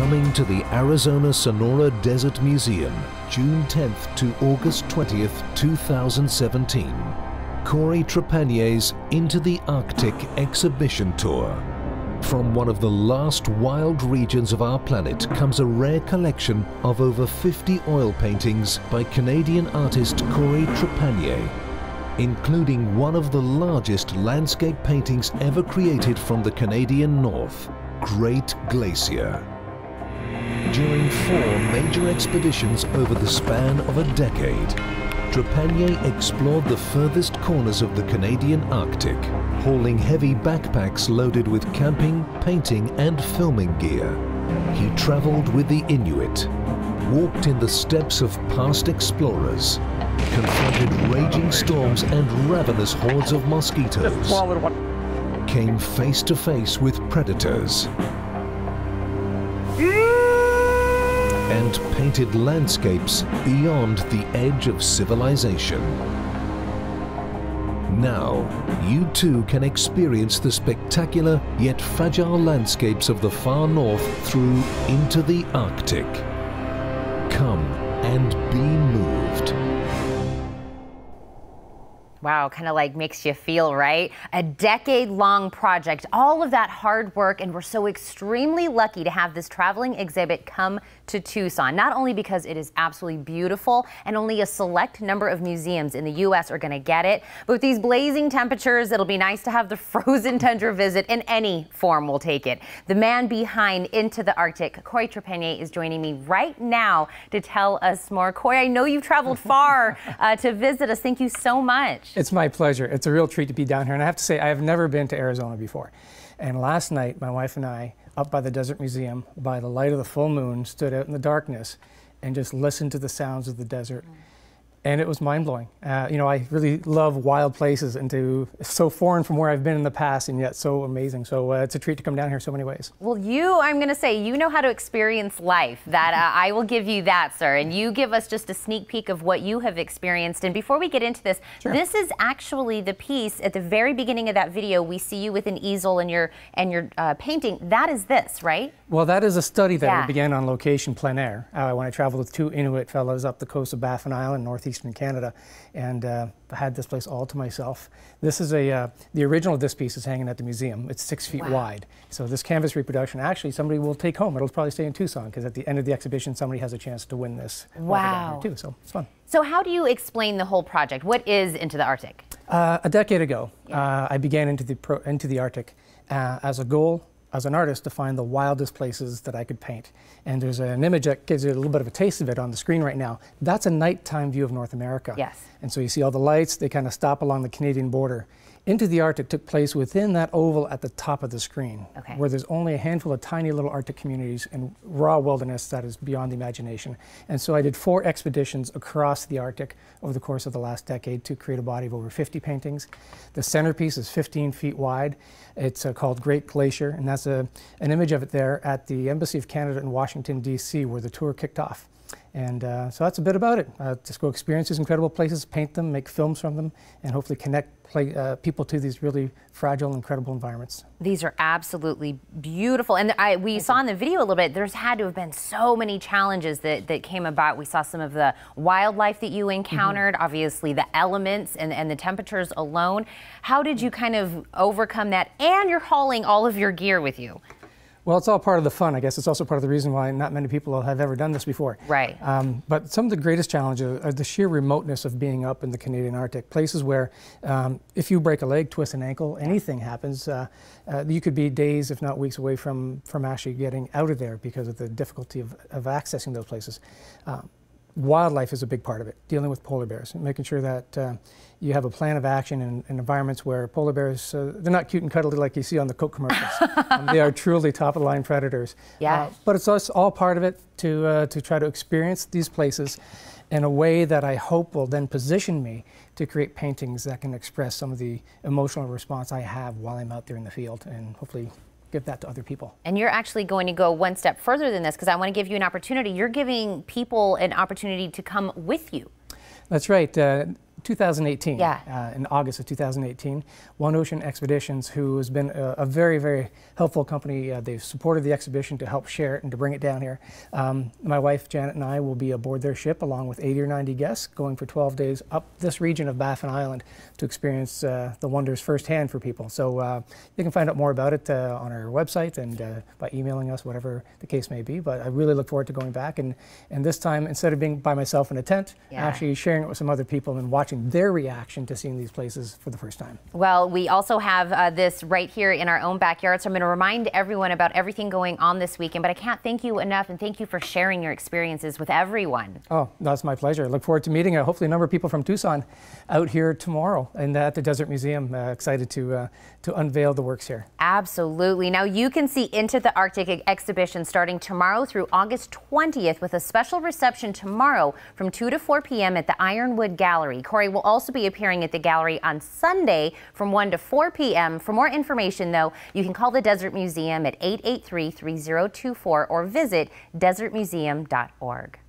Coming to the Arizona Sonora Desert Museum, June 10th to August 20th, 2017. Cory Trepanier's Into the Arctic exhibition tour. From one of the last wild regions of our planet comes a rare collection of over 50 oil paintings by Canadian artist Cory Trepanier, including one of the largest landscape paintings ever created from the Canadian North, Great Glacier. During 4 major expeditions over the span of a decade, Trépanier explored the furthest corners of the Canadian Arctic, hauling heavy backpacks loaded with camping, painting and filming gear. He traveled with the Inuit, walked in the steps of past explorers, confronted raging storms and ravenous hordes of mosquitoes, came face to face with predators, and painted landscapes beyond the edge of civilization. Now, you too can experience the spectacular yet fragile landscapes of the far north through Into the Arctic. Come and be moved. Wow, kind of like makes you feel, right? A decade-long project, all of that hard work, and we're so extremely lucky to have this traveling exhibit come to Tucson, not only because it is absolutely beautiful and only a select number of museums in the U.S. are going to get it, but with these blazing temperatures, it'll be nice to have the frozen tundra visit in any form. We'll take it. The man behind Into the Arctic, Cory Trepanier, is joining me right now to tell us more. Cory, I know you've traveled far to visit us. Thank you so much. It's my pleasure. It's a real treat to be down here. And I have to say, I have never been to Arizona before. And last night, my wife and I, up by the Desert Museum, by the light of the full moon, stood out in the darkness and just listened to the sounds of the desert. And it was mind-blowing. You know, I really love wild places, and so foreign from where I've been in the past, and yet so amazing. So it's a treat to come down here so many ways. Well, I'm going to say, you know how to experience life. That I will give you that, sir. And you give us just a sneak peek of what you have experienced. And before we get into this, sure. This is actually the piece at the very beginning of that video. We see you with an easel and your painting. That is this, right? Well, that is a study that I began on location, plein air, when I traveled with 2 Inuit fellows up the coast of Baffin Island, northeastern Canada, and I had this place all to myself. This is the original of this piece is hanging at the museum. It's 6 feet wide. So this canvas reproduction, actually, somebody will take home. It'll probably stay in Tucson, because at the end of the exhibition, somebody has a chance to win this. Wow. Too, so it's fun. So how do you explain the whole project? What is Into the Arctic? A decade ago, I began Into the Arctic as a goal, as an artist, to find the wildest places that I could paint. And there's an image that gives you a little bit of a taste of it on the screen right now. That's a nighttime view of North America. Yes. And so you see all the lights, they kind of stop along the Canadian border. Into the Arctic took place within that oval at the top of the screen, where there's only a handful of tiny little Arctic communities and raw wilderness that is beyond the imagination. And so I did 4 expeditions across the Arctic over the course of the last decade to create a body of over 50 paintings. The centerpiece is 15 feet wide. It's called Great Glacier, and that's an image of it there at the Embassy of Canada in Washington, D.C., where the tour kicked off. And so that's a bit about it. Just go experience these incredible places, paint them, make films from them, and hopefully connect people to these really fragile, incredible environments. These are absolutely beautiful. And we saw in the video a little bit, there's had to have been so many challenges that came about. We saw some of the wildlife that you encountered, obviously the elements and the temperatures alone. How did you kind of overcome that? And you're hauling all of your gear with you. Well, it's all part of the fun, I guess. It's also part of the reason why not many people have ever done this before. Right. But some of the greatest challenges are the sheer remoteness of being up in the Canadian Arctic, places where if you break a leg, twist an ankle, anything happens, you could be days, if not weeks, away from actually getting out of there because of the difficulty of accessing those places. Wildlife is a big part of it, dealing with polar bears, and making sure that you have a plan of action in environments where polar bears, they're not cute and cuddly like you see on the Coke commercials. They are truly top-of-the-line predators. Yeah. But it's all part of it to try to experience these places in a way that I hope will then position me to create paintings that can express some of the emotional response I have while I'm out there in the field, and hopefully give that to other people. And you're actually going to go one step further than this, because I want to give you an opportunity. You're giving people an opportunity to come with you. That's right. 2018, Yeah. in August of 2018, One Ocean Expeditions, who has been a very, very helpful company. They've supported the exhibition to help share it and to bring it down here. My wife, Janet, and I will be aboard their ship along with 80 or 90 guests going for 12 days up this region of Baffin Island to experience the wonders firsthand for people. So you can find out more about it on our website and by emailing us, whatever the case may be. But I really look forward to going back, and this time, instead of being by myself in a tent, actually sharing it with some other people and watching their reaction to seeing these places for the first time. Well, we also have this right here in our own backyard, so I'm going to remind everyone about everything going on this weekend, but I can't thank you enough, and thank you for sharing your experiences with everyone. Oh, that's my pleasure. I look forward to meeting hopefully a number of people from Tucson out here tomorrow and at the Desert Museum. Excited to unveil the works here. Absolutely. Now you can see Into the Arctic exhibition starting tomorrow through August 20th with a special reception tomorrow from 2 to 4 p.m. at the Ironwood Gallery. Cory will also be appearing at the gallery on Sunday from 1 to 4 p.m. For more information, though, you can call the Desert Museum at 883-3024 or visit desertmuseum.org.